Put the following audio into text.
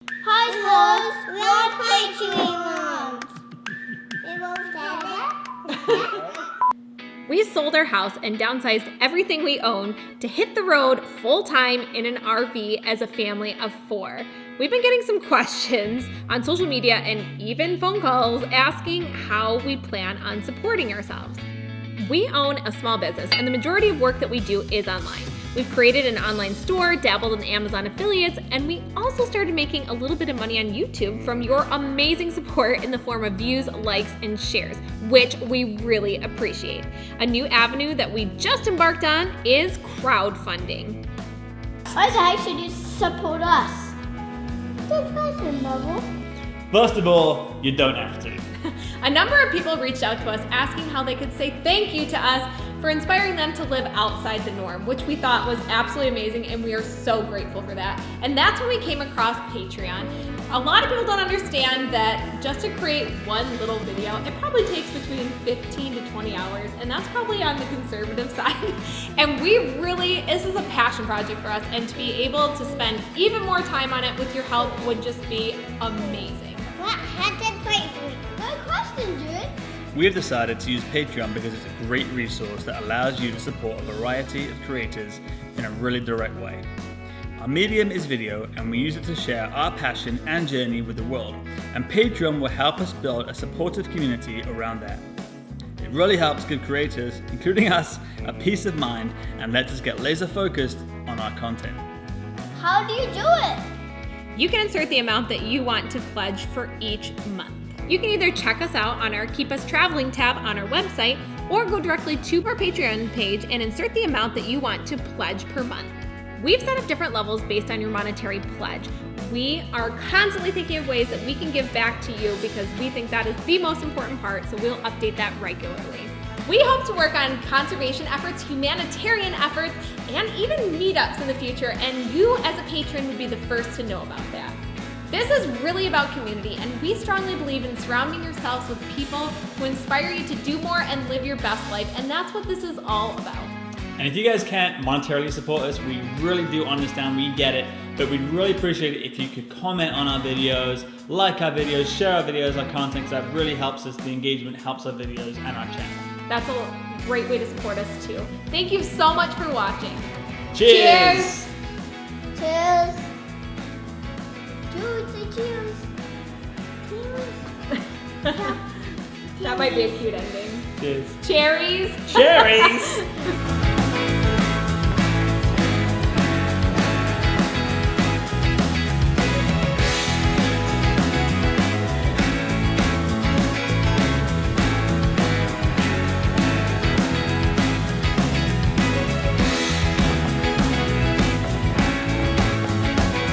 Hi, We sold our house and downsized everything we own to hit the road full-time in an RV as a family of 4. We've been getting some questions on social media and even phone calls asking how we plan on supporting ourselves. We own a small business and the majority of work that we do is online. We've created an online store, dabbled in Amazon affiliates, and we also started making a little bit of money on YouTube from your amazing support in the form of views, likes, and shares, which we really appreciate. A new avenue that we just embarked on is crowdfunding. Why the heck should you support us? Good question, Bubble. First of all, you don't have to. A number of people reached out to us asking how they could say thank you to us for inspiring them to live outside the norm, which we thought was absolutely amazing, and we are so grateful for that. And that's when we came across Patreon. A lot of people don't understand that just to create one little video, it probably takes between 15 to 20 hours, and that's probably on the conservative side. And this is a passion project for us, and to be able to spend even more time on it with your help would just be amazing. Good question, dude. We have decided to use Patreon because it's a great resource that allows you to support a variety of creators in a really direct way. Our medium is video, and we use it to share our passion and journey with the world, and Patreon will help us build a supportive community around that. It really helps give creators, including us, a peace of mind and lets us get laser focused on our content. How do you do it? You can insert the amount that you want to pledge for each month. You can either check us out on our Keep Us Traveling tab on our website, or go directly to our Patreon page and insert the amount that you want to pledge per month. We've set up different levels based on your monetary pledge. We are constantly thinking of ways that we can give back to you because we think that is the most important part, so we'll update that regularly. We hope to work on conservation efforts, humanitarian efforts, and even meetups in the future, and you as a patron would be the first to know about that. This is really about community, and we strongly believe in surrounding yourselves with people who inspire you to do more and live your best life, and that's what this is all about. And if you guys can't monetarily support us, we really do understand, we get it, but we'd really appreciate it if you could comment on our videos, like our videos, share our videos, our content, because that really helps us. The engagement helps our videos and our channel. That's a great way to support us too. Thank you so much for watching. Cheers! Cheers. Dude, say cheers. Cheers. That might be a cute ending. Cheers. Cherries! Cherries!